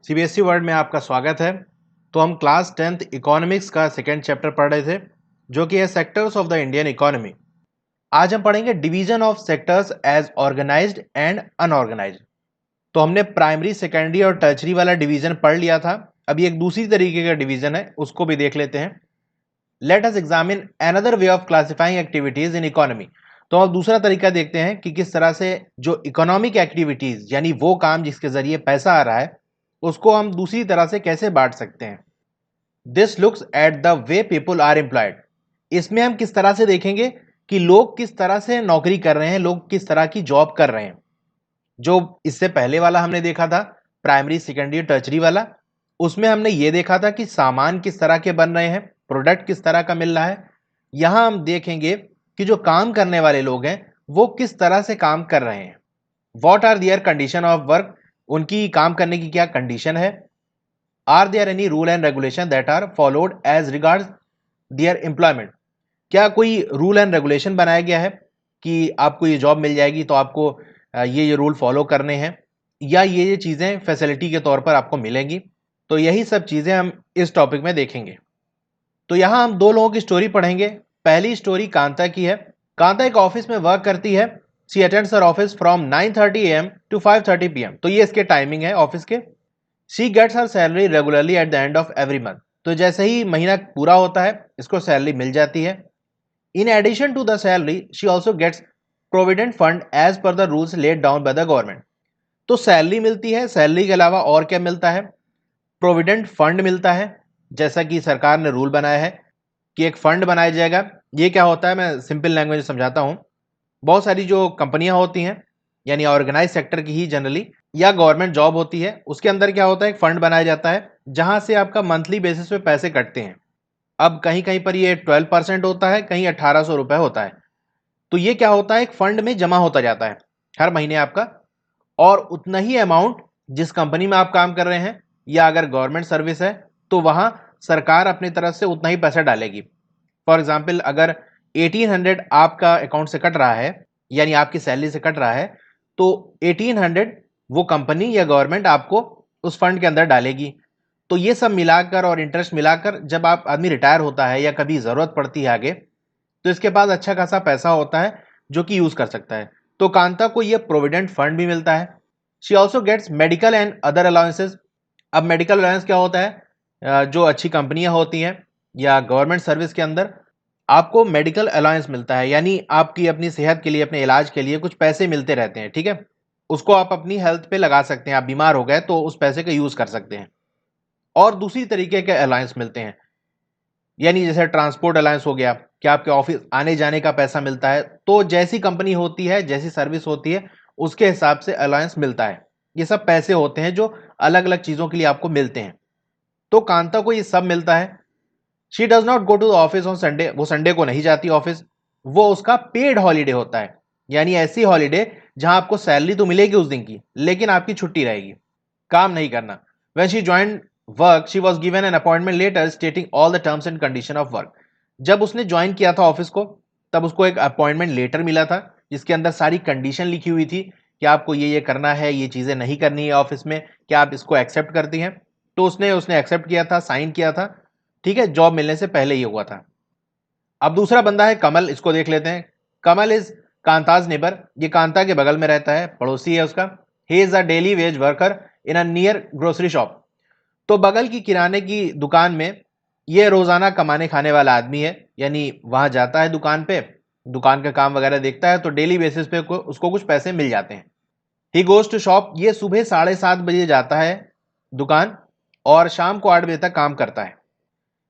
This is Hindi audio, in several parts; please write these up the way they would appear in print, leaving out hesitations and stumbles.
सीबीएसई वर्ल्ड में आपका स्वागत है। तो हम क्लास 10th इकोनॉमिक्स का सेकेंड चैप्टर पढ़ रहे थे, जो कि है sectors of the Indian economy. आज हम पढ़ेंगे division of sectors as organised and unorganised. तो हमने प्राइमरी, सेकेंडरी और टर्चरी वाला डिवीजन पढ़ लिया था। अभी एक दूसरी तरीके का डिवीजन है, उसको भी देख लेते हैं। Let us examine another way of classifying activities in economy. तो अब दूसरा तरीका देखते हैं कि किस तरह से जो इकोनॉमिक एक्टिविटीज, यानी वो काम जिसके जरिए पैसा आ रहा है, उसको हम दूसरी तरह से कैसे बांट सकते हैं। This looks at the way people are employed. इसमें हम किस तरह से देखेंगे कि लोग किस तरह से नौकरी कर रहे हैं, लोग किस तरह की जॉब कर रहे हैं। जो इससे पहले वाला हमने देखा था, प्राइमरी, सेकेंडरी, टर्चरी वाला, उसमें हमने ये देखा था कि सामान किस तरह के बन रहे हैं, प्रोडक्ट किस तरह का मिल रहा है। यहां हम देखेंगे कि जो काम करने वाले लोग हैं वो किस तरह से काम कर रहे हैं। What are their condition of work, उनकी काम करने की क्या कंडीशन है। Are there any rule and regulation that are followed as regards their employment, क्या कोई रूल एंड रेगुलेशन बनाया गया है कि आपको ये जॉब मिल जाएगी तो आपको ये रूल फॉलो करने हैं, या ये चीज़ें फैसिलिटी के तौर पर आपको मिलेंगी। तो यही सब चीज़ें हम इस टॉपिक में देखेंगे। तो यहाँ हम दो लोगों की स्टोरी पढ़ेंगे। पहली स्टोरी कांता की है। कांता एक ऑफिस में वर्क करती है। She attends her office from 9:30 AM to 5:30 PM। तो ये इसके टाइमिंग है ऑफिस के। She gets her salary regularly at the end of every month. तो जैसे ही महीना पूरा होता है, इसको सैलरी मिल जाती है। In addition to the salary she also gets provident fund as per the rules laid down by the government. तो सैलरी मिलती है, सैलरी के अलावा और क्या मिलता है? प्रोविडेंट फंड मिलता है। जैसा कि सरकार ने रूल बनाया है कि एक फंड बनाया जाएगा। ये क्या होता है, मैं सिंपल लैंग्वेज में समझाता हूँ। बहुत सारी जो कंपनियां होती हैं, यानी ऑर्गेनाइज सेक्टर की ही जनरली, या गवर्नमेंट जॉब होती है, उसके अंदर क्या होता है, एक फंड बनाया जाता है जहां से आपका मंथली बेसिस पे पैसे कटते हैं। अब कहीं कहीं पर ये 12% होता है, कहीं 1800 रुपये होता है। तो ये क्या होता है, एक फंड में जमा होता जाता है हर महीने आपका, और उतना ही अमाउंट जिस कंपनी में आप काम कर रहे हैं, या अगर गवर्नमेंट सर्विस है तो वहां सरकार अपनी तरफ से उतना ही पैसा डालेगी। फॉर एग्जाम्पल, अगर 1800 आपका अकाउंट से कट रहा है, यानी आपकी सैलरी से कट रहा है, तो 1800 वो कंपनी या गवर्नमेंट आपको उस फंड के अंदर डालेगी। तो ये सब मिलाकर और इंटरेस्ट मिलाकर जब आप आदमी रिटायर होता है या कभी ज़रूरत पड़ती है आगे, तो इसके पास अच्छा खासा पैसा होता है जो कि यूज़ कर सकता है। तो कांता को ये प्रोविडेंट फंड भी मिलता है। She also gets medical and other allowances. अब मेडिकल अलाउंस क्या होता है, जो अच्छी कंपनियां होती हैं या गवर्नमेंट सर्विस के अंदर आपको मेडिकल अलाउंस मिलता है, यानी आपकी अपनी सेहत के लिए, अपने इलाज के लिए कुछ पैसे मिलते रहते हैं, ठीक है। उसको आप अपनी हेल्थ पे लगा सकते हैं। आप बीमार हो गए तो उस पैसे का यूज़ कर सकते हैं। और दूसरी तरीके के अलायंस मिलते हैं, यानी जैसे ट्रांसपोर्ट अलायंस हो गया, कि आपके ऑफिस आने जाने का पैसा मिलता है। तो जैसी कंपनी होती है, जैसी सर्विस होती है, उसके हिसाब से अलायंस मिलता है। ये सब पैसे होते हैं जो अलग अलग चीज़ों के लिए आपको मिलते हैं। तो कांता को ये सब मिलता है। She does not go to the office on Sunday. वो संडे को नहीं जाती ऑफिस। वो उसका पेड हॉलीडे होता है, यानी ऐसी हॉलीडे जहां आपको सैलरी तो मिलेगी उस दिन की, लेकिन आपकी छुट्टी रहेगी, काम नहीं करना। When she joined work, she was given an appointment letter stating all the terms and condition of work. जब उसने ज्वाइन किया था ऑफिस को, तब उसको एक अपॉइंटमेंट लेटर मिला था जिसके अंदर सारी कंडीशन लिखी हुई थी कि आपको ये करना है, ये चीज़ें नहीं करनी है ऑफिस में, क्या आप इसको एक्सेप्ट करती हैं। तो उसने उसने एक्सेप्ट किया था, साइन किया था, ठीक है। जॉब मिलने से पहले ये हुआ था। अब दूसरा बंदा है कमल, इसको देख लेते हैं। कमल इज कांताज नेबर। ये कांता के बगल में रहता है, पड़ोसी है उसका। He is a daily veg worker in a near grocery shop. तो बगल की किराने की दुकान में ये रोजाना कमाने खाने वाला आदमी है, यानी वहां जाता है दुकान पे, दुकान का काम वगैरह देखता है, तो डेली बेसिस पे उसको कुछ पैसे मिल जाते हैं। He goes to shop. ये सुबह 7:30 बजे जाता है दुकान, और शाम को 8 बजे तक काम करता है।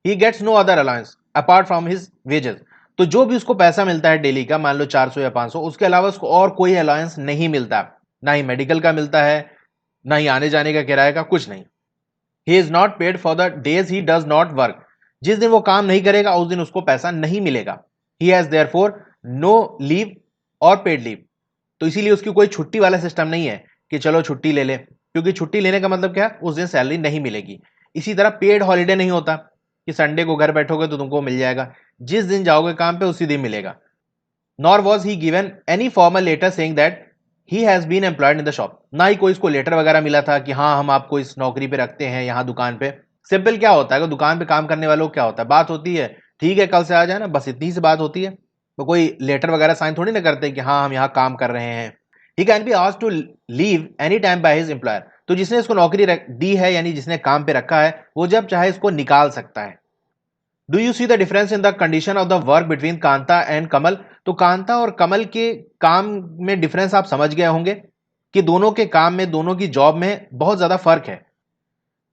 He gets no other allowance apart from his wages. तो जो भी उसको पैसा मिलता है डेली का, मान लो 400 या 500, उसके अलावा उसको और कोई अलाउंस नहीं मिलता। ना ही मेडिकल का मिलता है, ना ही आने जाने का किराए का, कुछ नहीं। He is not paid for the days he does not work. जिस दिन वो काम नहीं करेगा उस दिन उसको पैसा नहीं मिलेगा। He has therefore no leave और पेड लीव। तो इसीलिए उसकी कोई छुट्टी वाला सिस्टम नहीं है कि चलो छुट्टी ले ले, क्योंकि छुट्टी लेने का मतलब क्या, उस दिन सैलरी नहीं मिलेगी। इसी तरह पेड हॉलीडे नहीं होता कि संडे को घर बैठोगे तो तुमको मिल जाएगा। जिस दिन जाओगे काम पे उसी दिन मिलेगा। Nor was he given any formal letter saying that he has been employed in the shop, ना ही कोई इसको लेटर वगैरह मिला था कि हाँ हम आपको इस नौकरी पे रखते हैं यहाँ दुकान पे। सिंपल क्या होता है कि दुकान पे काम करने वालों को क्या होता है, बात होती है ठीक है कल से आ जाना, बस इतनी सी बात होती है। तो कोई लेटर वगैरह साइन थोड़ी ना करते कि हाँ हम यहाँ काम कर रहे हैं। He can be asked to leave any time by his employer, तो जिसने इसको नौकरी दी है यानी जिसने काम पे रखा है वो जब चाहे इसको निकाल सकता है। Do you see the difference in the condition of the work between Kanta and Kamal, तो कांता और कमल के काम में डिफरेंस आप समझ गए होंगे कि दोनों के काम में, दोनों की जॉब में बहुत ज्यादा फर्क है।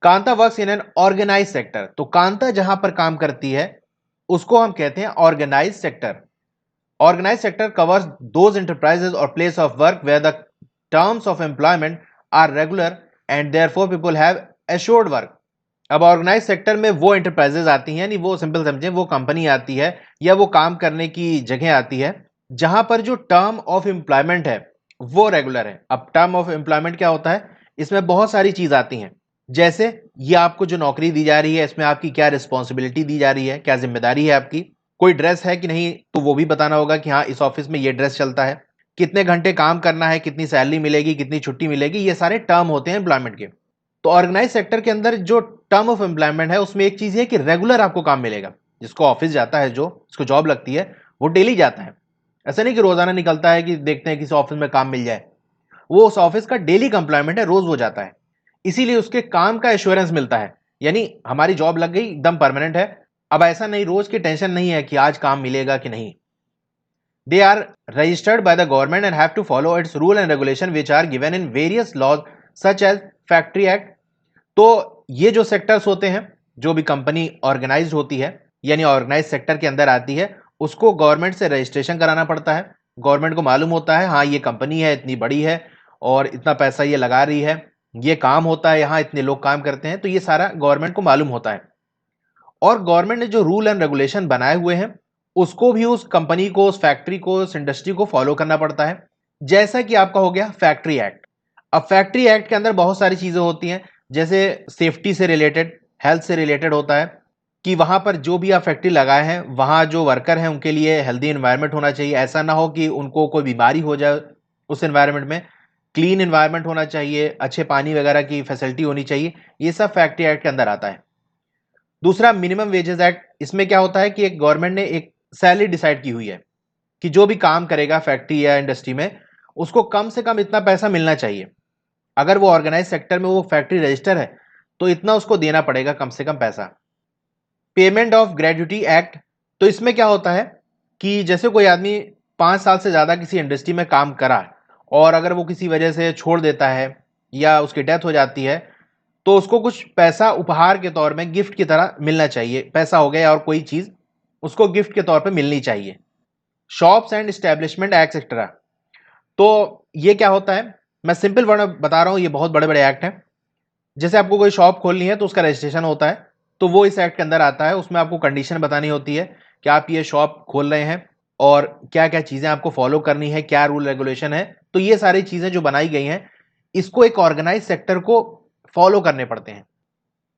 Kanta works in an organise sector, तो कांता जहां पर काम करती है उसको हम कहते हैं organise sector. Organise sector covers those enterprises or place of work where the terms of employment are regular and therefore people have assured work। अब ऑर्गेनाइज सेक्टर में वो एंटरप्राइजेज आती हैं, यानी वो सिंपल समझे वो कंपनी आती है या वो काम करने की जगह आती है जहां पर जो टर्म ऑफ एम्प्लॉयमेंट है वो रेगुलर है। अब टर्म ऑफ एम्प्लॉयमेंट क्या होता है, इसमें बहुत सारी चीज आती हैं, जैसे ये आपको जो नौकरी दी जा रही है इसमें आपकी क्या रिस्पॉन्सिबिलिटी दी जा रही है, क्या जिम्मेदारी है आपकी, कोई ड्रेस है कि नहीं तो वो भी बताना होगा कि हाँ इस ऑफिस में ये ड्रेस चलता है, कितने घंटे काम करना है, कितनी सैलरी मिलेगी, कितनी छुट्टी मिलेगी, ये सारे टर्म होते हैं एम्प्लॉयमेंट के। तो ऑर्गेनाइज सेक्टर के अंदर जो टर्म ऑफ एम्प्लॉयमेंट है उसमें एक चीज है कि रेगुलर आपको काम मिलेगा। जिसको ऑफिस जाता है, जो इसको जॉब लगती है वो डेली जाता है, ऐसा नहीं कि रोजाना निकलता है कि देखते हैं किसी ऑफिस में काम मिल जाए। वो उस ऑफिस का डेली कंप्लॉयमेंट है, रोज वो जाता है, इसीलिए उसके काम का एश्योरेंस मिलता है, यानी हमारी जॉब लग गई एकदम परमानेंट है। अब ऐसा नहीं, रोज की टेंशन नहीं है कि आज काम मिलेगा कि नहीं। They are registered by the government and have to follow its rule and regulation which are given in various laws such as factory act. तो ये जो सेक्टर्स होते हैं, जो भी कंपनी ऑर्गेनाइज होती है यानी ऑर्गेनाइज सेक्टर के अंदर आती है, उसको गवर्नमेंट से रजिस्ट्रेशन कराना पड़ता है। गवर्नमेंट को मालूम होता है हाँ ये कंपनी है, इतनी बड़ी है और इतना पैसा ये लगा रही है, ये काम होता है, यहाँ इतने लोग काम करते हैं, तो ये सारा गवर्नमेंट को मालूम होता है। और गवर्नमेंट ने जो रूल एंड रेगुलेशन बनाए हुए हैं उसको भी उस कंपनी को, उस फैक्ट्री को, उस इंडस्ट्री को फॉलो करना पड़ता है। जैसा कि आपका हो गया फैक्ट्री एक्ट। अब फैक्ट्री एक्ट के अंदर बहुत सारी चीजें होती हैं, जैसे सेफ्टी से रिलेटेड, हेल्थ से रिलेटेड होता है कि वहां पर जो भी आप फैक्ट्री लगाए हैं वहां जो वर्कर हैं उनके लिए हेल्दी एनवायरनमेंट होना चाहिए, ऐसा ना हो कि उनको कोई बीमारी हो जाए उस एनवायरनमेंट में। क्लीन एनवायरनमेंट होना चाहिए, अच्छे पानी वगैरह की फैसिलिटी होनी चाहिए, ये सब फैक्ट्री एक्ट के अंदर आता है। दूसरा मिनिमम वेजेस एक्ट, इसमें क्या होता है कि एक गवर्नमेंट ने एक सैलरी डिसाइड की हुई है कि जो भी काम करेगा फैक्ट्री या इंडस्ट्री में उसको कम से कम इतना पैसा मिलना चाहिए। अगर वो ऑर्गेनाइज सेक्टर में वो फैक्ट्री रजिस्टर है तो इतना उसको देना पड़ेगा कम से कम पैसा। पेमेंट ऑफ ग्रेजुटी एक्ट, तो इसमें क्या होता है कि जैसे कोई आदमी 5 साल से ज्यादा किसी इंडस्ट्री में काम करा और अगर वो किसी वजह से छोड़ देता है या उसकी डेथ हो जाती है तो उसको कुछ पैसा उपहार के तौर में गिफ्ट की तरह मिलना चाहिए, पैसा हो गया और कोई चीज उसको गिफ्ट के तौर पे मिलनी चाहिए। Shops and establishment act etcetera, तो ये क्या होता है, मैं सिंपल वर्ड में बता रहा हूं, ये बहुत बड़े बड़े एक्ट हैं। जैसे आपको कोई शॉप खोलनी है तो उसका रजिस्ट्रेशन होता है, तो वो इस एक्ट के अंदर आता है। उसमें आपको कंडीशन बतानी होती है कि आप ये शॉप खोल रहे हैं और क्या क्या चीजें आपको फॉलो करनी है, क्या रूल रेगुलेशन है। तो ये सारी चीजें जो बनाई गई हैं इसको एक ऑर्गेनाइज सेक्टर को फॉलो करने पड़ते हैं।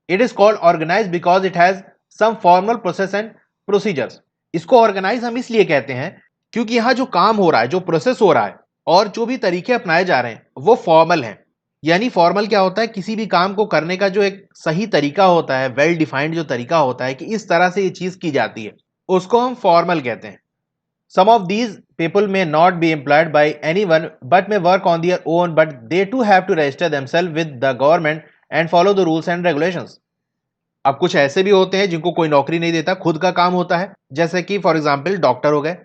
It is called organise because it has some formal process and procedures. इसको ऑर्गेनाइज हम इसलिए कहते हैं क्योंकि यहां जो काम हो रहा है, जो प्रोसेस हो रहा है और जो भी तरीके अपनाए जा रहे हैं वो फॉर्मल हैं। यानी फॉर्मल क्या होता है, किसी भी काम को करने का जो एक सही तरीका होता है, वेल डिफाइंड जो तरीका होता है कि इस तरह से ये चीज की जाती है, उसको हम फॉर्मल कहते हैं। Some of these people may not be employed by anyone but may work on their own, but they too have to register themselves with the government and follow the rules and regulations। अब कुछ ऐसे भी होते हैं जिनको कोई नौकरी नहीं देता, खुद का काम होता है, जैसे कि फॉर एग्जाम्पल डॉक्टर हो गए।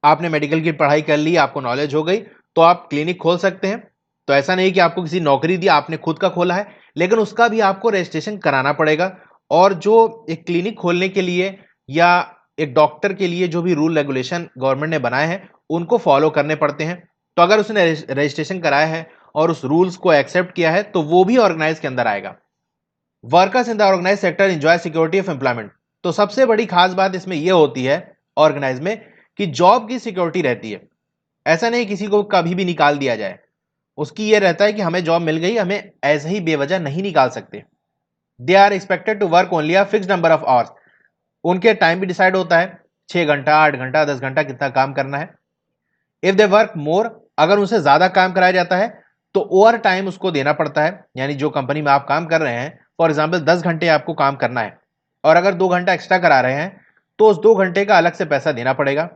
आपने मेडिकल की पढ़ाई कर ली, आपको नॉलेज हो गई तो आप क्लिनिक खोल सकते हैं। तो ऐसा नहीं कि आपको किसी नौकरी दी, आपने खुद का खोला है, लेकिन उसका भी आपको रजिस्ट्रेशन कराना पड़ेगा। और जो एक क्लिनिक खोलने के लिए या एक डॉक्टर के लिए जो भी रूल रेगुलेशन गवर्नमेंट ने बनाए हैं उनको फॉलो करने पड़ते हैं। तो अगर उसने रजिस्ट्रेशन कराया है और उस रूल्स को एक्सेप्ट किया है तो वो भी ऑर्गेनाइज के अंदर आएगा। Workers in the organise sector enjoy security of employment, तो सबसे बड़ी खास बात इसमें यह होती है ऑर्गेनाइज में कि जॉब की सिक्योरिटी रहती है। ऐसा नहीं किसी को कभी भी निकाल दिया जाए, उसकी यह रहता है कि हमें जॉब मिल गई, हमें ऐसे ही बेवजह नहीं निकाल सकते। They are expected to work only a fix number of hours, उनके टाइम भी डिसाइड होता है, 6 घंटा, 8 घंटा, 10 घंटा कितना काम करना है। इफ दे वर्क मोर अगर उनसे ज़्यादा काम कराया जाता है तो ओवर टाइम उसको देना पड़ता है, यानी जो कंपनी में आप काम कर रहे हैं, फॉर एग्जाम्पल 10 घंटे आपको काम करना है और अगर 2 घंटा एक्स्ट्रा करा रहे हैं तो उस 2 घंटे का अलग से पैसा देना पड़ेगा।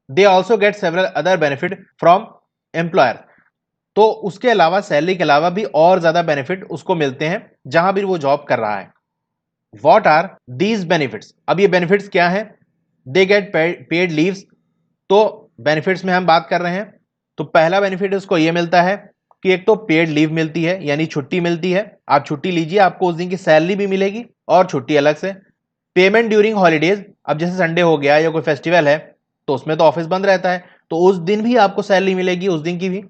They also get several other benefit from employer. तो उसके अलावा सैलरी के अलावा भी और ज्यादा बेनिफिट उसको मिलते हैं जहां भी वो जॉब कर रहा है। What are these benefits? अब ये बेनिफिट्स क्या है? They get paid leaves. तो बेनिफिट्स में हम बात कर रहे हैं तो पहला बेनिफिट उसको ये मिलता है कि एक तो पेड लीव मिलती है, यानी छुट्टी मिलती है। आप छुट्टी लीजिए, आपको उस दिन की सैलरी भी मिलेगी और छुट्टी अलग से। पेमेंट ड्यूरिंग हॉलीडेज, अब जैसे संडे हो गया या कोई फेस्टिवल है तो उसमें तो ऑफिस बंद रहता है, तो उस दिन भी आपको सैलरी मिलेगी, उस दिन की भी।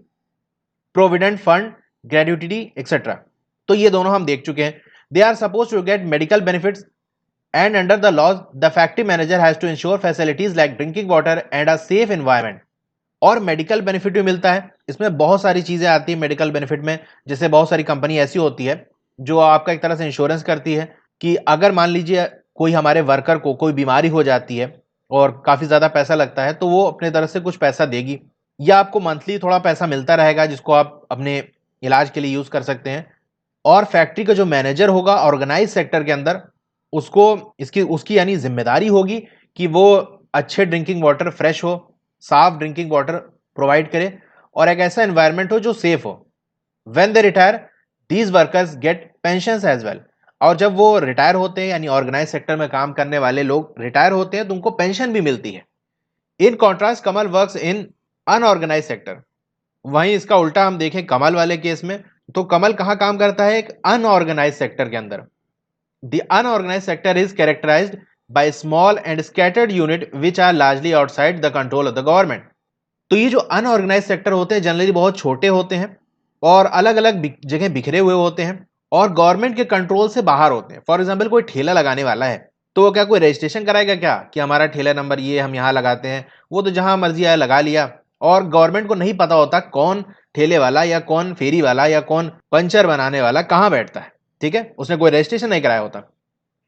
Provident fund, gratuity etcetera. तो ये दोनों हम देख चुके हैं। They are suppose to get medical benefits and under the laws the factory manager has to ensure facilities like drinking water and a safe environment. और मेडिकल बेनिफिट भी मिलता है। इसमें बहुत सारी चीजें आती है मेडिकल बेनिफिट में। जैसे बहुत सारी कंपनी ऐसी होती है जो आपका एक तरह से इंश्योरेंस करती है कि अगर मान लीजिए कोई हमारे वर्कर को कोई बीमारी हो जाती है और काफी ज्यादा पैसा लगता है तो वो अपने तरफ से कुछ पैसा देगी, या आपको मंथली थोड़ा पैसा मिलता रहेगा जिसको आप अपने इलाज के लिए यूज कर सकते हैं। और फैक्ट्री का जो मैनेजर होगा ऑर्गेनाइज सेक्टर के अंदर, उसको इसकी उसकी यानी जिम्मेदारी होगी कि वो अच्छे ड्रिंकिंग वाटर, फ्रेश हो, साफ ड्रिंकिंग वाटर प्रोवाइड करे और एक ऐसा एनवायरनमेंट हो जो सेफ हो। When they retire these workers get pensions as well. और जब वो रिटायर होते हैं, यानी ऑर्गेनाइज सेक्टर में काम करने वाले लोग रिटायर होते हैं तो उनको पेंशन भी मिलती है। In contrast Kamal works in unorganise sector. वहीं इसका उल्टा हम देखें कमल वाले केस में, तो कमल कहां काम करता है? एक अनऑर्गेनाइज सेक्टर के अंदर। The unorganise sector is characterised by small and scattered unit which are largely outside the control of the government. तो ये जो अनऑर्गेनाइज सेक्टर होते हैं जनरली बहुत छोटे होते हैं और अलग अलग जगह बिखरे हुए होते हैं और गवर्नमेंट के कंट्रोल से बाहर होते हैं। फॉर एग्जाम्पल कोई ठेला लगाने वाला है तो वो क्या कोई रजिस्ट्रेशन कराएगा क्या कि हमारा ठेला नंबर ये हम यहाँ लगाते हैं? वो तो जहां मर्जी आया लगा लिया। और गवर्नमेंट को नहीं पता होता कौन ठेले वाला या कौन फेरी वाला या कौन पंचर बनाने वाला कहाँ बैठता है। ठीक है, उसने कोई रजिस्ट्रेशन नहीं कराया होता।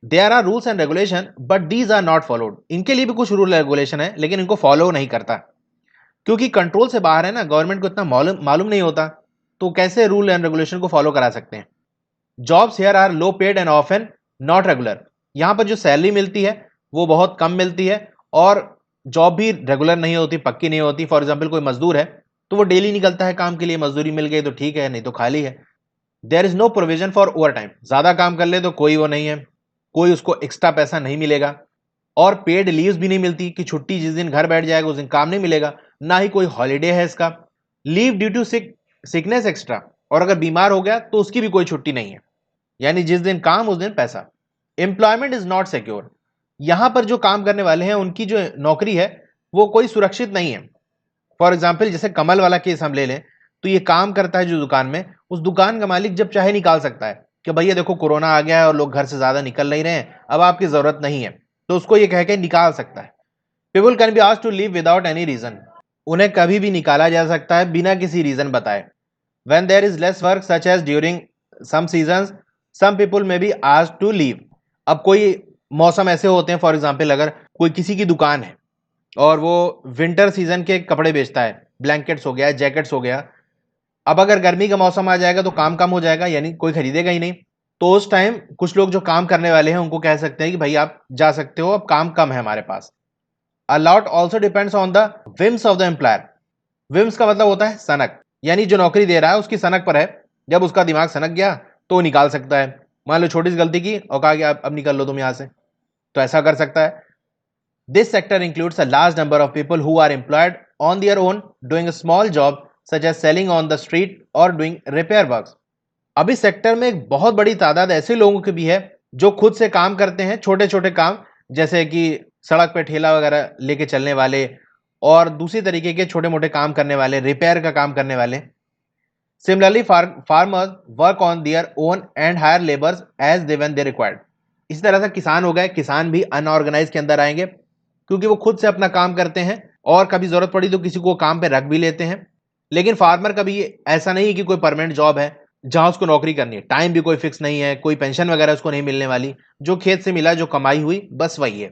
There are rules and regulation but these are not followed. इनके लिए भी कुछ रूल रेगुलेशन है लेकिन इनको फॉलो नहीं करता क्योंकि कंट्रोल से बाहर है ना, गवर्नमेंट को इतना मालूम नहीं होता तो कैसे रूल एंड रेगुलेशन को फॉलो करा सकते हैं। Jobs here are low paid and often not regular. यहाँ पर जो सैलरी मिलती है वो बहुत कम मिलती है और जॉब भी रेगुलर नहीं होती, पक्की नहीं होती। फॉर एग्जाम्पल कोई मजदूर है तो वो डेली निकलता है काम के लिए, मजदूरी मिल गई तो ठीक है, नहीं तो खाली है। There is no provision for overtime. ज्यादा काम कर ले तो कोई वो नहीं है, कोई उसको एक्स्ट्रा पैसा नहीं मिलेगा। और पेड लीव्स भी नहीं मिलती कि छुट्टी जिस दिन घर बैठ जाएगा उस दिन काम नहीं मिलेगा, ना ही कोई हॉलीडे है इसका। Leave due to sickness extra, और अगर बीमार हो गया तो उसकी भी कोई छुट्टी नहीं है, यानी जिस दिन काम उस दिन पैसा। Employment is not secure. यहां पर जो काम करने वाले हैं उनकी जो नौकरी है वो कोई सुरक्षित नहीं है। फॉर एग्जाम्पल जैसे कमल वाला केस हम ले लें तो ये काम करता है जो दुकान में, उस दुकान का मालिक जब चाहे निकाल सकता है कि भैया देखो कोरोना आ गया है और लोग घर से ज्यादा निकल नहीं रहे हैं, अब आपकी जरूरत नहीं है, तो उसको ये कह के निकाल सकता है। People can be asked to leave without any reason. उन्हें कभी भी निकाला जा सकता है बिना किसी रीजन बताए। When there is less work such as during some seasons some people may be asked to leave. अब कोई मौसम ऐसे होते हैं, फॉर एग्जाम्पल अगर कोई किसी की दुकान है और वो विंटर सीजन के कपड़े बेचता है, ब्लैंकेट्स हो गया, जैकेट्स हो गया। अब अगर गर्मी का मौसम आ जाएगा तो काम कम हो जाएगा, यानी कोई खरीदेगा ही नहीं। तो उस टाइम कुछ लोग जो काम करने वाले हैं उनको कह सकते हैं कि भाई आप जा सकते हो, अब काम कम है हमारे पास। A lot also depends on the whims of the employer. Whims का मतलब होता है सनक, यानी जो नौकरी दे रहा है उसकी सनक पर है। जब उसका दिमाग सनक गया तो वो निकाल सकता है। मान लो छोटी सी गलती की और कहा कि अब निकल लो तुम यहां से, तो ऐसा कर सकता है। This sector includes a large number of people who are employed on their own doing a small job such as selling on the street और डूइंग रिपेयर वर्क्स। अब इस सेक्टर में एक बहुत बड़ी तादाद ऐसे लोगों की भी है जो खुद से काम करते हैं, छोटे छोटे काम, जैसे कि सड़क पे ठेला वगैरह लेके चलने वाले और दूसरी तरीके के छोटे मोटे काम करने वाले, रिपेयर का काम करने वाले। Similarly farmers work on their own and hire labours as they when they required. इसी तरह से किसान हो गए, किसान भी अनऑर्गेनाइज के अंदर आएंगे क्योंकि वो खुद से अपना काम करते हैं और कभी जरूरत पड़ी तो किसी को काम पे रख भी लेते हैं। लेकिन फार्मर का भी ऐसा नहीं है कि कोई परमानेंट जॉब है जहां उसको नौकरी करनी है, टाइम भी कोई फिक्स नहीं है, कोई पेंशन वगैरह उसको नहीं मिलने वाली, जो खेत से मिला, जो कमाई हुई, बस वही है।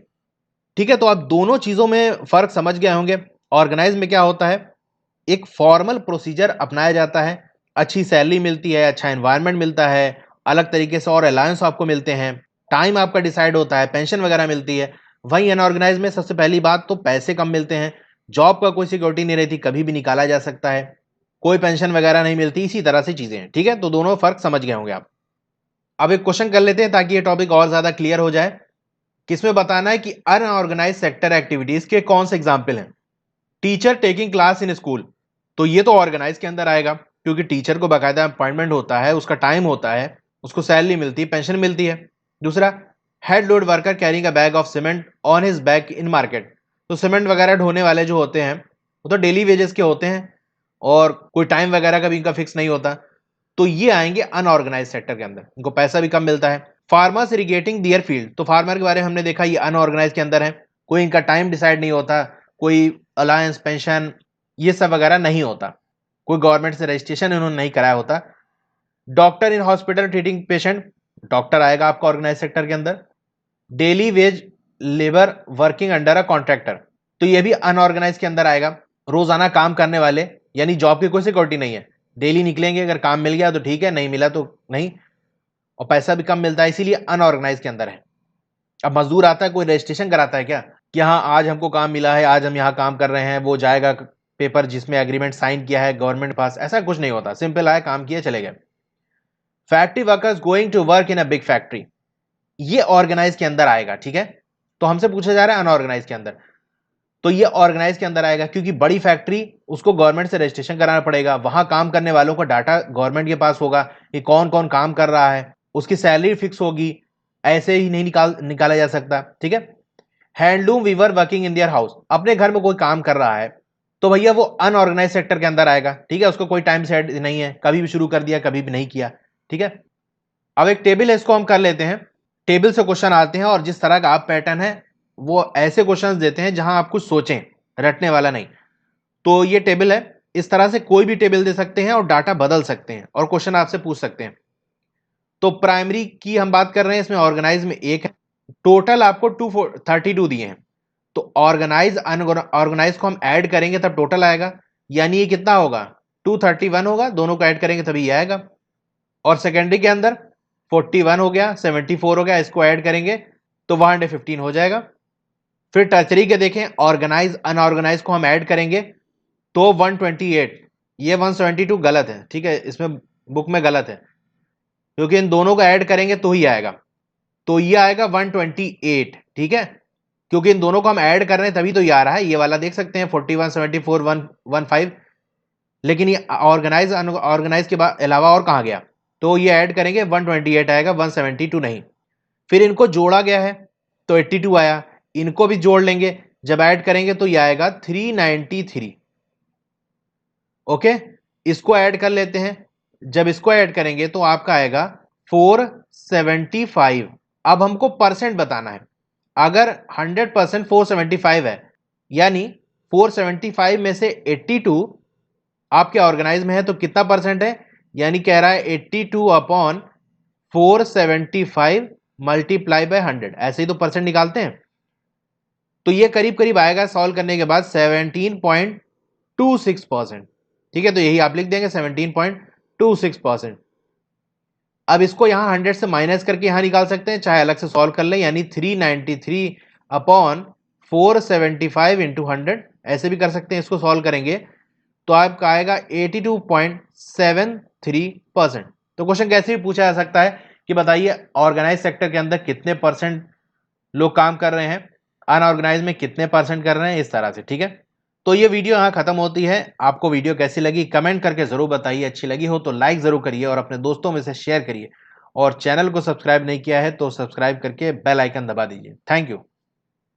ठीक है, तो आप दोनों चीजों में फर्क समझ गए होंगे। ऑर्गेनाइज में क्या होता है एक फॉर्मल प्रोसीजर अपनाया जाता है, अच्छी सैलरी मिलती है, अच्छा एनवायरनमेंट मिलता है, अलग तरीके से और अलायंस आपको मिलते हैं, टाइम आपका डिसाइड होता है, पेंशन वगैरह मिलती है। वहीं अनऑर्गेनाइज में सबसे पहली बात तो पैसे कम मिलते हैं, जॉब का कोई सिक्योरिटी नहीं रहती, कभी भी निकाला जा सकता है, कोई पेंशन वगैरह नहीं मिलती, इसी तरह से चीजें हैं। ठीक है, तो दोनों फर्क समझ गए होंगे आप। अब एक क्वेश्चन कर लेते हैं ताकि ये टॉपिक और ज्यादा क्लियर हो जाए। किसमें बताना है कि अनऑर्गेनाइज सेक्टर एक्टिविटीज के कौन से एग्जाम्पल हैं। Teacher taking class in school, तो ये तो ऑर्गेनाइज के अंदर आएगा, क्योंकि टीचर को बाकायदा अपॉइंटमेंट होता है, उसका टाइम होता है, उसको सैलरी मिलती है, पेंशन मिलती है। दूसरा, head load worker carrying a bag of cement on his back in market, तो सीमेंट वगैरह ढोने वाले जो होते हैं वो तो डेली वेजेस के होते हैं और कोई टाइम वगैरह का भी इनका फिक्स नहीं होता, तो ये आएंगे अनऑर्गेनाइज सेक्टर के अंदर, इनको पैसा भी कम मिलता है। फार्मर्स इरिगेटिंग दियर फील्ड, तो फार्मर के बारे में हमने देखा ये अनऑर्गेनाइज के अंदर है, कोई इनका टाइम डिसाइड नहीं होता, कोई अलायंस पेंशन ये सब वगैरह नहीं होता, कोई गवर्नमेंट से रजिस्ट्रेशन इन्होंने नहीं कराया होता। Doctor in hospital treating patient, doctor आएगा आपका ऑर्गेनाइज सेक्टर के अंदर। Daily veg labour working under a contractor, तो ये भी अनऑर्गेनाइज के अंदर आएगा, रोजाना काम करने वाले, यानी जॉब की कोई सिक्योरिटी नहीं है, डेली निकलेंगे, अगर काम मिल गया तो ठीक है, नहीं मिला तो नहीं, और पैसा भी कम मिलता है, इसीलिए अनऑर्गेनाइज के अंदर है। अब मजदूर आता है, कोई रजिस्ट्रेशन कराता है क्या कि हाँ आज हमको काम मिला है, आज हम यहाँ काम कर रहे हैं, वो जाएगा पेपर जिसमें एग्रीमेंट साइन किया है गवर्नमेंट पास, ऐसा कुछ नहीं होता, सिंपल आया काम किया चले गए। Factory workers going to work in a big factory, ये ऑर्गेनाइज के अंदर आएगा। ठीक है, तो हमसे पूछा जा रहा है अनऑर्गेनाइज के अंदर, तो ये ऑर्गेनाइज के अंदर आएगा, क्योंकि बड़ी फैक्ट्री उसको गवर्नमेंट से रजिस्ट्रेशन कराना पड़ेगा, वहां काम करने वालों का डाटा गवर्नमेंट के पास होगा कि कौन कौन काम कर रहा है, उसकी सैलरी फिक्स होगी, ऐसे ही नहीं निकाला जा सकता। ठीक है, handloom weaver working in their house, अपने घर में कोई काम कर रहा है तो भैया वो अनऑर्गेनाइज सेक्टर के अंदर आएगा। ठीक है, उसको कोई टाइम सेट नहीं है, कभी भी शुरू कर दिया कभी भी नहीं किया। ठीक है, अब एक टेबल है, इसको हम कर लेते हैं। टेबल से क्वेश्चन आते हैं और जिस तरह का आप पैटर्न है वो ऐसे क्वेश्चंस देते हैं जहां आप कुछ सोचें, रटने वाला नहीं। तो ये टेबल है, इस तरह से कोई भी टेबल दे सकते हैं और डाटा बदल सकते हैं और क्वेश्चन आपसे पूछ सकते हैं। तो प्राइमरी की हम बात कर रहे हैं, इसमें ऑर्गेनाइज में एक है, टोटल आपको 232 दिए हैं, तो ऑर्गेनाइज अनऑर्गेनाइज को हम ऐड करेंगे तब टोटल आएगा, यानी ये कितना होगा 231 होगा, दोनों को ऐड करेंगे तभी ये आएगा। और सेकेंडरी के अंदर 41 हो गया, 74 हो गया, इसको ऐड करेंगे तो 115 हो जाएगा। फिर टर्चरी के देखें, ऑर्गेनाइज अनऑर्गेनाइज को हम ऐड करेंगे तो 128, ये 172 गलत है। ठीक है, इसमें बुक में गलत है, क्योंकि इन दोनों को ऐड करेंगे तो ही आएगा, तो ये आएगा 128। ठीक है, क्योंकि इन दोनों को हम ऐड कर रहे हैं तभी तो ये आ रहा है, ये वाला देख सकते हैं 41 74 115, लेकिन ये ऑर्गेनाइज अनऑर्गेनाइज के बाद अलावा और कहां गया, तो ये ऐड करेंगे 128 आएगा, 172 नहीं। फिर इनको जोड़ा गया है तो 82 आया, इनको भी जोड़ लेंगे, जब ऐड करेंगे तो ये आएगा 393। ओके, इसको ऐड कर लेते हैं, जब इसको ऐड करेंगे तो आपका आएगा 475। अब हमको परसेंट बताना है, अगर 100% 475 है, यानी 475 में से 82 आपके ऑर्गेनाइज में है तो कितना परसेंट है, यानी कह रहा है 82 अपॉन 475 मल्टीप्लाई बाय 100, ऐसे ही तो परसेंट निकालते हैं। तो ये करीब करीब आएगा सॉल्व करने के बाद 17.26%। ठीक है, तो यही आप लिख देंगे 17.26%। अब इसको यहां 100 से माइनस करके यहां निकाल सकते हैं, चाहे अलग से सॉल्व कर लें, यानी 393 अपॉन 475 इंटू 100, ऐसे भी कर सकते हैं। इसको सॉल्व करेंगे तो आपका आएगा 82.73%। तो क्वेश्चन कैसे भी पूछा जा सकता है कि बताइए ऑर्गेनाइज सेक्टर के अंदर कितने परसेंट लोग काम कर रहे हैं, अनऑर्गेनाइज में कितने परसेंट कर रहे हैं, इस तरह से। ठीक है, तो ये वीडियो यहाँ खत्म होती है। आपको वीडियो कैसी लगी कमेंट करके जरूर बताइए, अच्छी लगी हो तो लाइक जरूर करिए और अपने दोस्तों में से शेयर करिए, और चैनल को सब्सक्राइब नहीं किया है तो सब्सक्राइब करके बेल आइकन दबा दीजिए। Thank you.